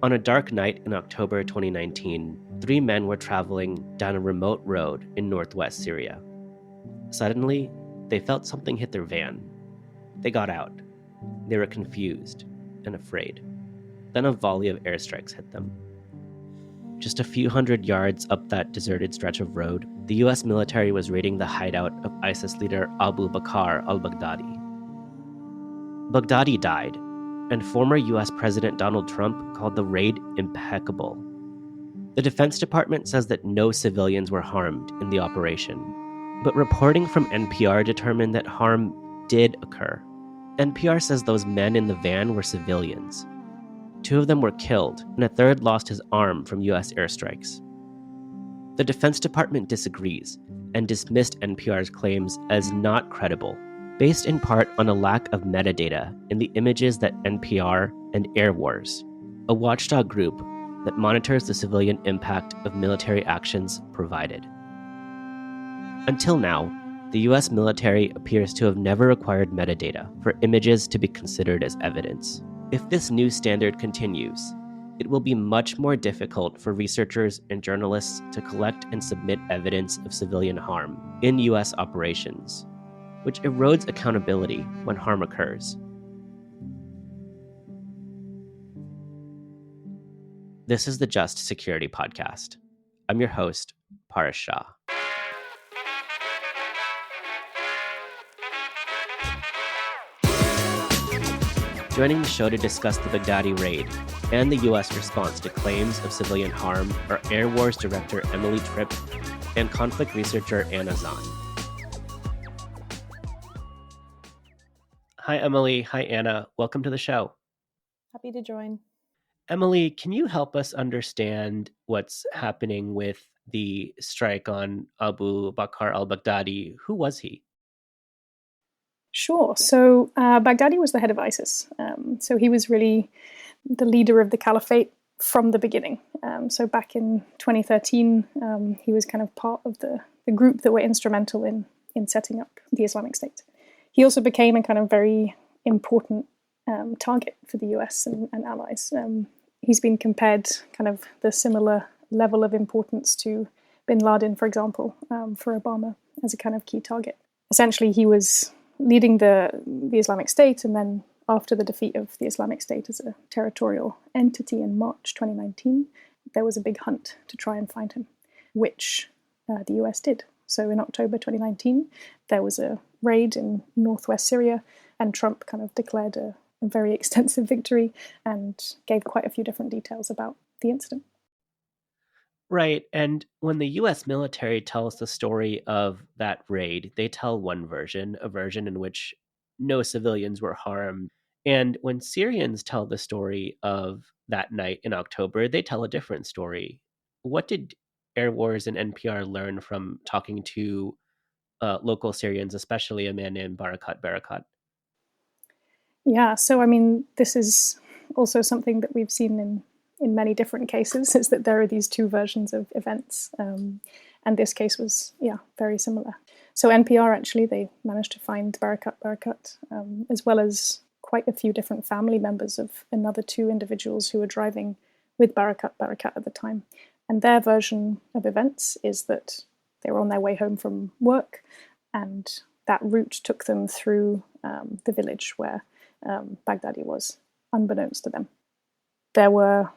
On a dark night in October 2019, 3 men were traveling down a remote road in northwest Syria. Suddenly, they felt something hit their van. They got out. They were confused and afraid. Then a volley of airstrikes hit them. Just a few hundred yards up that deserted stretch of road, the US military was raiding the hideout of ISIS leader Abu Bakr al-Baghdadi. Baghdadi died, and former US President Donald Trump called the raid impeccable. The Defense Department says that no civilians were harmed in the operation, but reporting from NPR determined that harm did occur. NPR says those men in the van were civilians. 2 of them were killed, and a third lost his arm from US airstrikes. The Defense Department disagrees and dismissed NPR's claims as not credible, based in part on a lack of metadata in the images that NPR and Airwars, a watchdog group that monitors the civilian impact of military actions, provided. Until now, the US military appears to have never required metadata for images to be considered as evidence. If this new standard continues, it will be much more difficult for researchers and journalists to collect and submit evidence of civilian harm in US operations, which erodes accountability when harm occurs. This is the Just Security Podcast. I'm your host, Paresh Shah. Joining the show to discuss the Baghdadi raid and the U.S. response to claims of civilian harm are Airwars director Emily Tripp and conflict researcher Anna Zahn. Hi, Emily. Hi, Anna. Welcome to the show. Happy to join. Emily, can you help us understand what's happening with the strike on Abu Bakr al-Baghdadi? Who was he? Sure. So Baghdadi was the head of ISIS. So he was really the leader of the caliphate from the beginning. So back in 2013, he was kind of part of the group that were instrumental in setting up the Islamic State. He also became a kind of very important target for the US and allies. He's been compared kind of the similar level of importance to bin Laden, for example, for Obama as a kind of key target. Essentially, he was leading the Islamic State, and then after the defeat of the Islamic State as a territorial entity in March 2019, there was a big hunt to try and find him, which the US did. So in October 2019, there was a raid in northwest Syria, and Trump kind of declared a very extensive victory and gave quite a few different details about the incident. Right. And when the US military tells the story of that raid, they tell one version, a version in which no civilians were harmed. And when Syrians tell the story of that night in October, they tell a different story. What did Airwars and NPR learn from talking to local Syrians, especially a man named Barakat? Yeah, so I mean, this is also something that we've seen in many different cases, is that there are these two versions of events. And this case was, very similar. So NPR, actually, they managed to find Barakat, as well as quite a few different family members of another 2 individuals who were driving with Barakat at the time. And their version of events is that they were on their way home from work, and that route took them through the village where Baghdadi was, unbeknownst to them. There were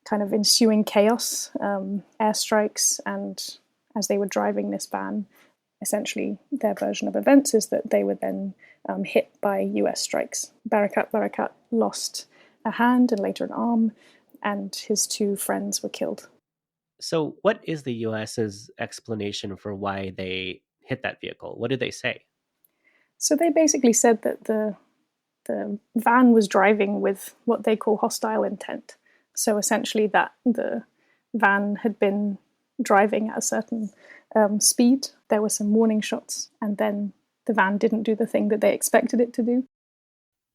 kind of ensuing chaos, airstrikes, and as they were driving this van, essentially their version of events is that they were then hit by US strikes. Barakat lost a hand and later an arm, and his 2 friends were killed. So what is the US's explanation for why they hit that vehicle? What did they say? So they basically said that the van was driving with what they call hostile intent. So essentially that the van had been driving at a certain speed. There were some warning shots, and then the van didn't do the thing that they expected it to do.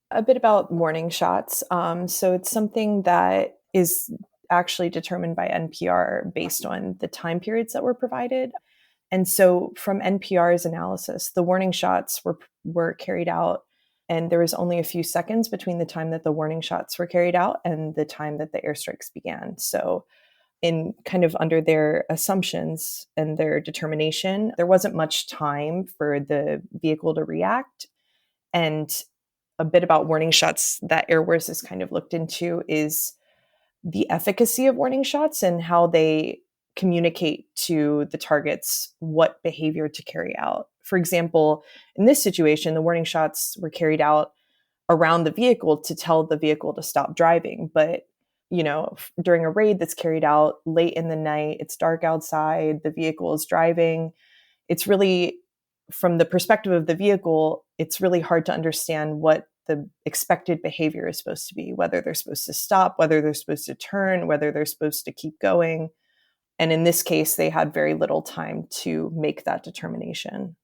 A bit about warning shots. So it's something that is actually determined by NPR based on the time periods that were provided. And so from NPR's analysis, the warning shots were carried out And there was only a few seconds between the time that the warning shots were carried out and the time that the airstrikes began. So in kind of under their assumptions and their determination, there wasn't much time for the vehicle to react. And a bit about warning shots that Airwars has kind of looked into is the efficacy of warning shots and how they communicate to the targets what behavior to carry out. For example, in this situation, the warning shots were carried out around the vehicle to tell the vehicle to stop driving. But, during a raid that's carried out late in the night, it's dark outside, the vehicle is driving. It's really, from the perspective of the vehicle, it's really hard to understand what the expected behavior is supposed to be, whether they're supposed to stop, whether they're supposed to turn, whether they're supposed to keep going. And in this case, they had very little time to make that determination.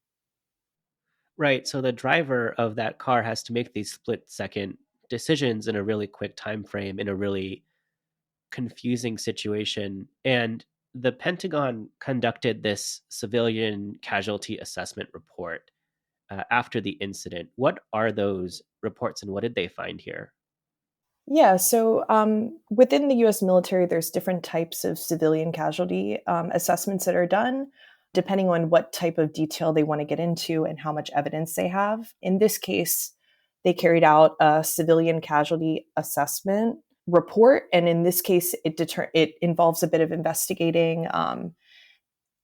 Right. So the driver of that car has to make these split-second decisions in a really quick time frame in a really confusing situation. And the Pentagon conducted this civilian casualty assessment report after the incident. What are those reports and what did they find here? Yeah, so within the US military, there's different types of civilian casualty assessments that are done, depending on what type of detail they want to get into and how much evidence they have. In this case, they carried out a civilian casualty assessment report. And in this case, it involves a bit of investigating.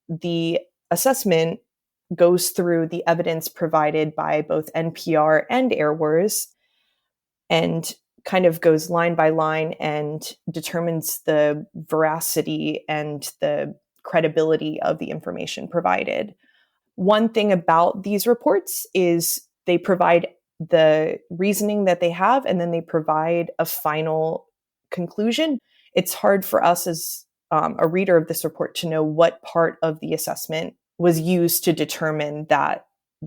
The assessment goes through the evidence provided by both NPR and Airwars and kind of goes line by line and determines the veracity and the credibility of the information provided. One thing about these reports is they provide the reasoning that they have, and then they provide a final conclusion. It's hard for us as a reader of this report to know what part of the assessment was used to determine that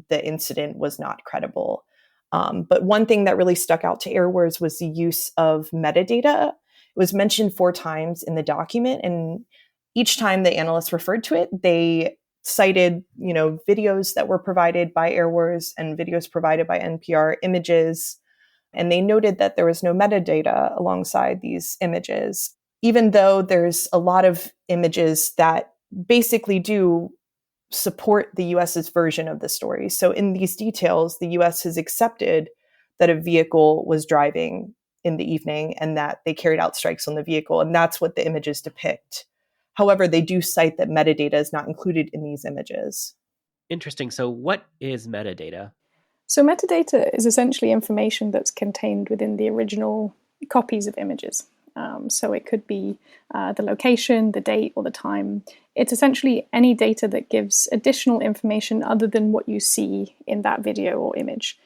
the incident was not credible. But one thing that really stuck out to Airwars was the use of metadata. It was mentioned 4 times in the document, and each time the analysts referred to it, they cited, videos that were provided by Airwars and videos provided by NPR, images, and they noted that there was no metadata alongside these images, even though there's a lot of images that basically do support the US's version of the story. So in these details, the US has accepted that a vehicle was driving in the evening and that they carried out strikes on the vehicle, and that's what the images depict. However, they do cite that metadata is not included in these images. Interesting. So what is metadata? So metadata is essentially information that's contained within the original copies of images. So it could be the location, the date, or the time. It's essentially any data that gives additional information other than what you see in that video or image.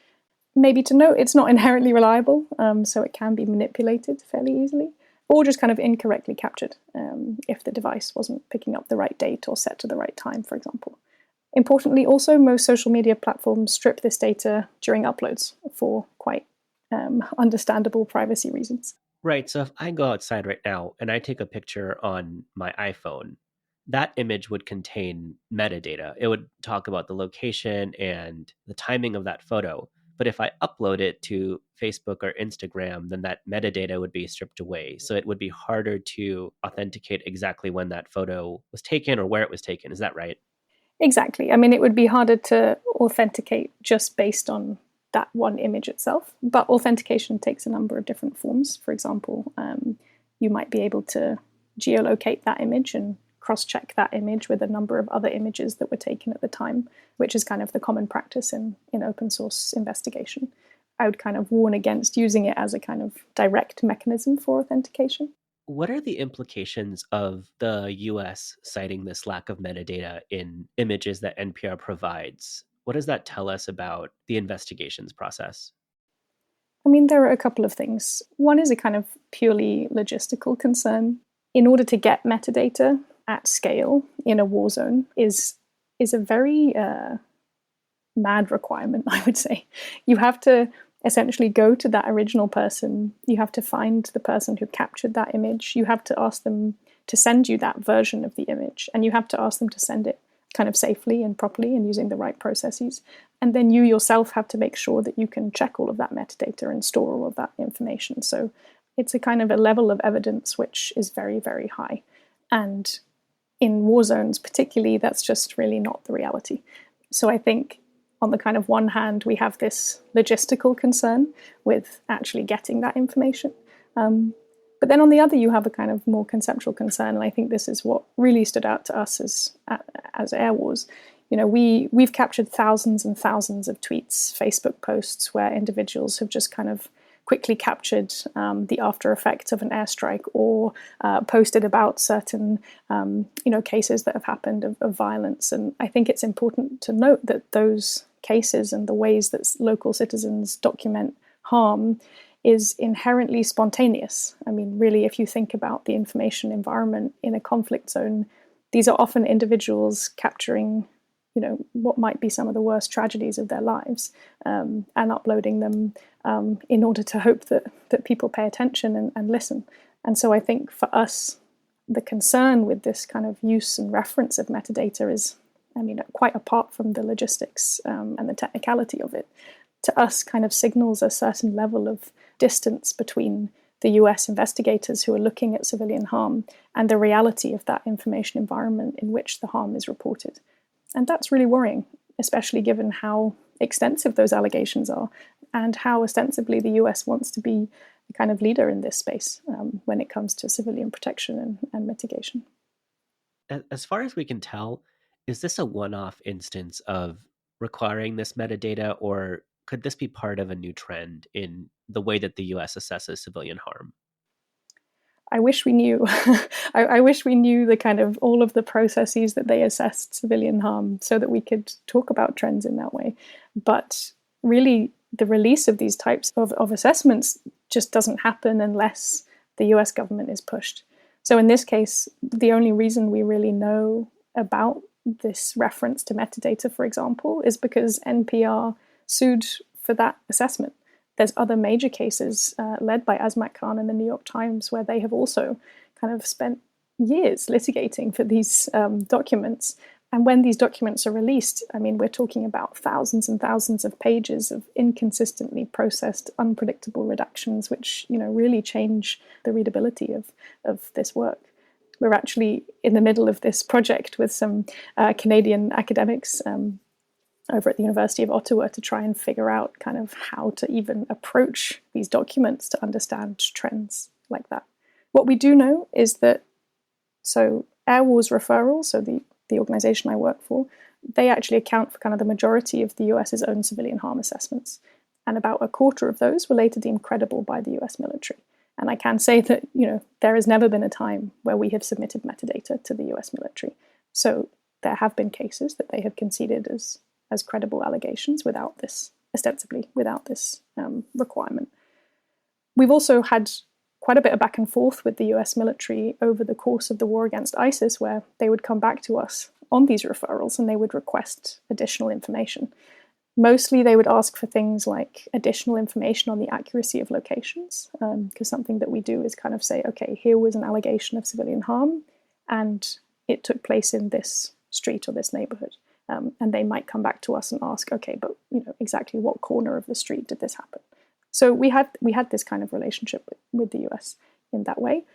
Maybe to note, it's not inherently reliable, so it can be manipulated fairly easily, or just kind of incorrectly captured if the device wasn't picking up the right date or set to the right time, for example. Importantly, also, most social media platforms strip this data during uploads for quite understandable privacy reasons. Right. So if I go outside right now and I take a picture on my iPhone, that image would contain metadata. It would talk about the location and the timing of that photo. But if I upload it to Facebook or Instagram, then that metadata would be stripped away. So it would be harder to authenticate exactly when that photo was taken or where it was taken. Is that right? Exactly. I mean, it would be harder to authenticate just based on that one image itself, but authentication takes a number of different forms. For example, you might be able to geolocate that image and cross-check that image with a number of other images that were taken at the time, which is kind of the common practice in open source investigation. I would kind of warn against using it as a kind of direct mechanism for authentication. What are the implications of the US citing this lack of metadata in images that NPR provides? What does that tell us about the investigations process? I mean, there are a couple of things. One is a kind of purely logistical concern. In order to get metadata at scale in a war zone is a very mad requirement, I would say. You have to essentially go to that original person. You have to find the person who captured that image. You have to ask them to send you that version of the image, and you have to ask them to send it kind of safely and properly and using the right processes. And then you yourself have to make sure that you can check all of that metadata and store all of that information. So it's a kind of a level of evidence which is very, very high. And in war zones particularly, that's just really not the reality. So I think on the kind of one hand, we have this logistical concern with actually getting that information. But then on the other, you have a kind of more conceptual concern. And I think this is what really stood out to us as Airwars. You know, we've captured thousands and thousands of tweets, Facebook posts where individuals have just kind of quickly captured the after effects of an airstrike or posted about certain, cases that have happened of violence. And I think it's important to note that those cases and the ways that local citizens document harm is inherently spontaneous. I mean, really, if you think about the information environment in a conflict zone, these are often individuals capturing what might be some of the worst tragedies of their lives, and uploading them in order to hope that people pay attention and listen. And so I think for us, the concern with this kind of use and reference of metadata is, quite apart from the logistics and the technicality of it, to us kind of signals a certain level of distance between the US investigators who are looking at civilian harm and the reality of that information environment in which the harm is reported. And that's really worrying, especially given how extensive those allegations are and how ostensibly the US wants to be the kind of leader in this space when it comes to civilian protection and mitigation. As far as we can tell, is this a one-off instance of requiring this metadata, or could this be part of a new trend in the way that the US assesses civilian harm? I wish we knew. I wish we knew the kind of all of the processes that they assessed civilian harm so that we could talk about trends in that way. But really, the release of these types of assessments just doesn't happen unless the US government is pushed. So in this case, the only reason we really know about this reference to metadata, for example, is because NPR sued for that assessment. There's other major cases led by Azmat Khan and the New York Times where they have also kind of spent years litigating for these documents. And when these documents are released, we're talking about thousands and thousands of pages of inconsistently processed, unpredictable redactions, which really change the readability of this work. We're actually in the middle of this project with some Canadian academics over at the University of Ottawa to try and figure out kind of how to even approach these documents to understand trends like that. What we do know is that, Airwars Referral, so the organization I work for, they actually account for kind of the majority of the US's own civilian harm assessments. And about a quarter of those were later deemed credible by the US military. And I can say that, there has never been a time where we have submitted metadata to the US military. So there have been cases that they have conceded as credible allegations ostensibly without this requirement. We've also had quite a bit of back and forth with the US military over the course of the war against ISIS, where they would come back to us on these referrals and they would request additional information. Mostly they would ask for things like additional information on the accuracy of locations, because something that we do is kind of say, okay, here was an allegation of civilian harm and it took place in this street or this neighborhood. And they might come back to us and ask, okay, but exactly what corner of the street did this happen? So we had this kind of relationship with the US in that way.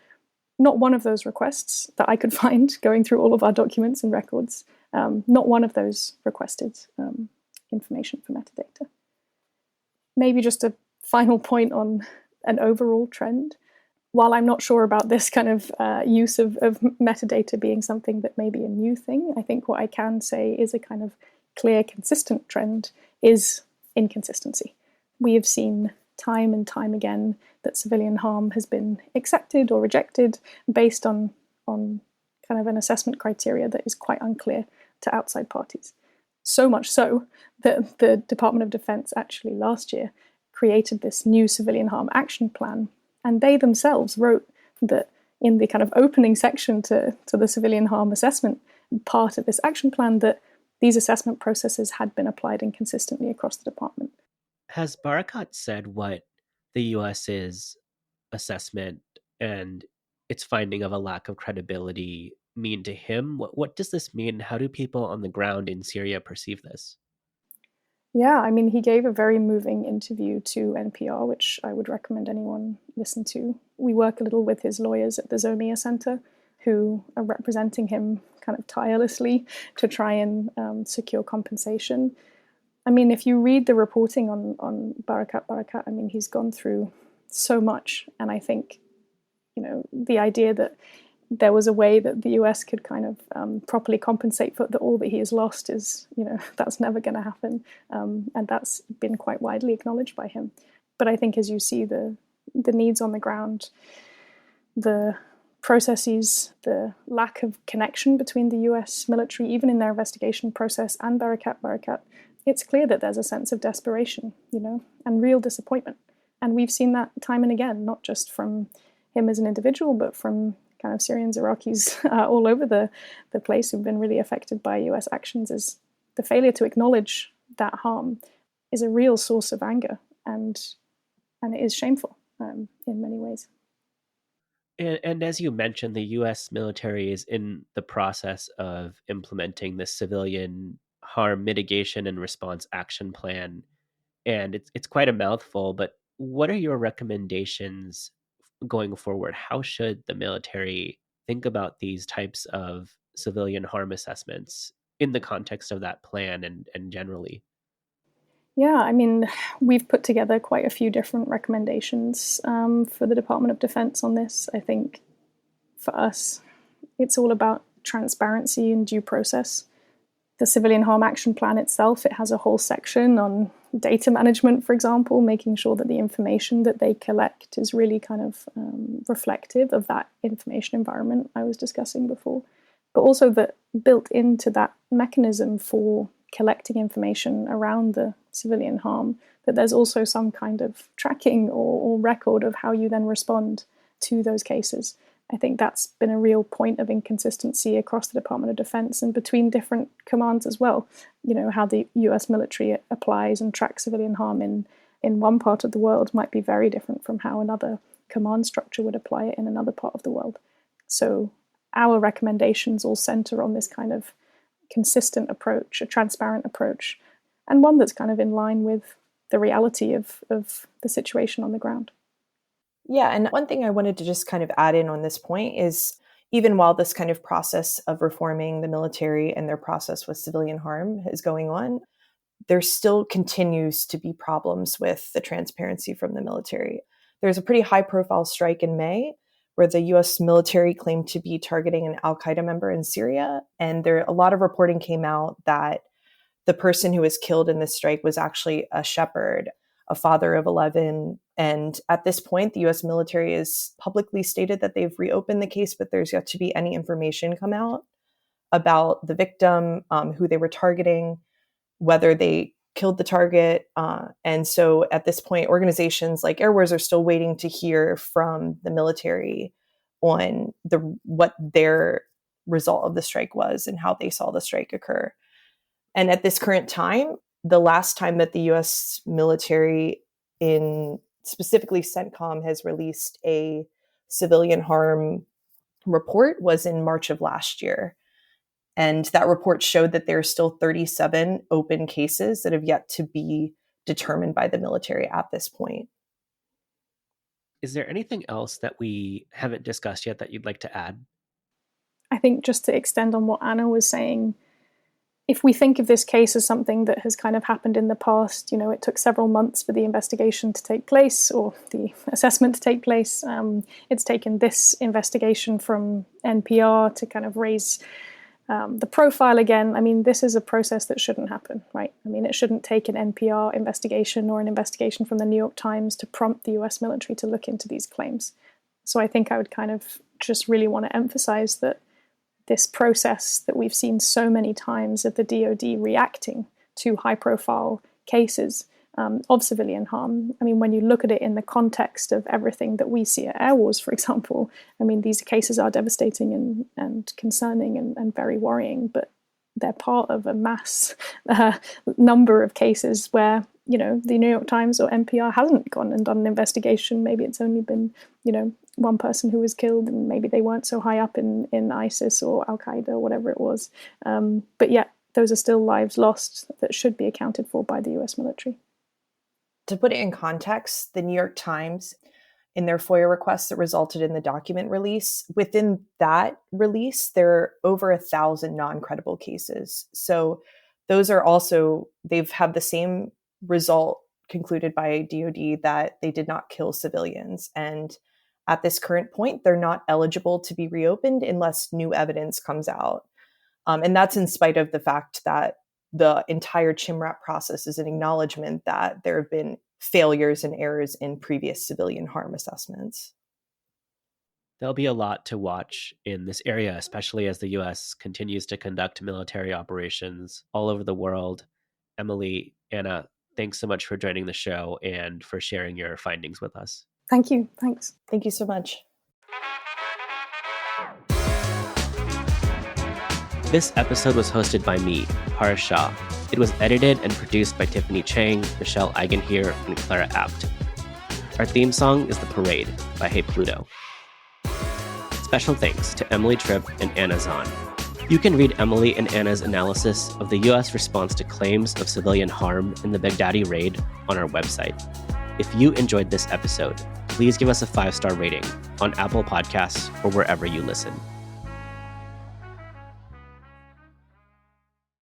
Not one of those requests that I could find going through all of our documents and records, not one of those requested information for metadata. Maybe just a final point on an overall trend. While I'm not sure about this kind of use of metadata being something that may be a new thing, I think what I can say is a kind of clear, consistent trend is inconsistency. We have seen time and time again that civilian harm has been accepted or rejected based on kind of an assessment criteria that is quite unclear to outside parties. So much so that the Department of Defense actually last year created this new civilian harm action plan. And they themselves wrote that in the kind of opening section to the civilian harm assessment part of this action plan that these assessment processes had been applied inconsistently across the department. Has Barakat said what the US's assessment and its finding of a lack of credibility mean to him? What does this mean? How do people on the ground in Syria perceive this? Yeah, I mean, he gave a very moving interview to NPR, which I would recommend anyone listen to. We work a little with his lawyers at the Zomia Center, who are representing him kind of tirelessly to try and secure compensation. I mean, if you read the reporting on Barakat, I mean, he's gone through so much. And I think, the idea that there was a way that the US could kind of properly compensate for all that he has lost is, that's never going to happen. And that's been quite widely acknowledged by him. But I think as you see the needs on the ground, the processes, the lack of connection between the US military, even in their investigation process, and Barakat, it's clear that there's a sense of desperation, and real disappointment. And we've seen that time and again, not just from him as an individual, but from kind of Syrians, Iraqis all over the place who've been really affected by US actions. Is the failure to acknowledge that harm is a real source of anger, and it is shameful in many ways. And as you mentioned, the U.S. military is in the process of implementing the civilian harm mitigation and response action plan. And it's quite a mouthful, but what are your recommendations going forward? How should the military think about these types of civilian harm assessments in the context of that plan and generally? Yeah, I mean, we've put together quite a few different recommendations for the Department of Defense on this. I think for us, it's all about transparency and due process. The Civilian Harm Action Plan itself, it has a whole section on data management, for example, making sure that the information that they collect is really kind of reflective of that information environment I was discussing before. But also that built into that mechanism for collecting information around the civilian harm, that there's also some kind of tracking or record of how you then respond to those cases. I think that's been a real point of inconsistency across the Department of Defense and between different commands as well. How the US military applies and tracks civilian harm in one part of the world might be very different from how another command structure would apply it in another part of the world. So our recommendations all center on this kind of consistent approach, a transparent approach, and one that's kind of in line with the reality of the situation on the ground. Yeah, and one thing I wanted to just kind of add in on this point is even while this kind of process of reforming the military and their process with civilian harm is going on, there still continues to be problems with the transparency from the military. There's a pretty high-profile strike in May where the US military claimed to be targeting an al-Qaeda member in Syria. And a lot of reporting came out that the person who was killed in this strike was actually a shepherd, a father of 11. And at this point, the US military has publicly stated that they've reopened the case, but there's yet to be any information come out about the victim, who they were targeting, whether they killed the target. And so at this point, organizations like Airwars are still waiting to hear from the military on what their result of the strike was and how they saw the strike occur. And at this current time, the last time that the US military, in specifically CENTCOM, has released a civilian harm report was in March of last year. And that report showed that there are still 37 open cases that have yet to be determined by the military at this point. Is there anything else that we haven't discussed yet that you'd like to add? I think just to extend on what Anna was saying, if we think of this case as something that has kind of happened in the past, it took several months for the investigation to take place or the assessment to take place. It's taken this investigation from NPR to kind of raise the profile again. I mean, this is a process that shouldn't happen, right? I mean, it shouldn't take an NPR investigation or an investigation from the New York Times to prompt the US military to look into these claims. So I think I would kind of just really want to emphasize that this process that we've seen so many times of the DoD reacting to high-profile cases of civilian harm. I mean, when you look at it in the context of everything that we see at Airwars, for example, I mean, these cases are devastating and concerning and very worrying, but they're part of a mass number of cases where, the New York Times or NPR hasn't gone and done an investigation. Maybe it's only been, one person who was killed, and maybe they weren't so high up in ISIS or Al-Qaeda or whatever it was. But yet those are still lives lost that should be accounted for by the US military. To put it in context, the New York Times, in their FOIA requests that resulted in the document release, within that release, there are over 1,000 non-credible cases. So those are also, they've had the same result concluded by DoD that they did not kill civilians. And at this current point, they're not eligible to be reopened unless new evidence comes out. And that's in spite of the fact that the entire CHIMRAP process is an acknowledgement that there have been failures and errors in previous civilian harm assessments. There'll be a lot to watch in this area, especially as the U.S. continues to conduct military operations all over the world. Emily, Anna, thanks so much for joining the show and for sharing your findings with us. Thank you. Thanks. Thank you so much. This episode was hosted by me, Harsh Shah. It was edited and produced by Tiffany Chang, Michelle Eigenheer, and Clara Abt. Our theme song is The Parade by Hey Pluto. Special thanks to Emily Tripp and Anna Zahn. You can read Emily and Anna's analysis of the U.S. response to claims of civilian harm in the Baghdadi raid on our website. If you enjoyed this episode, please give us a 5-star rating on Apple Podcasts or wherever you listen.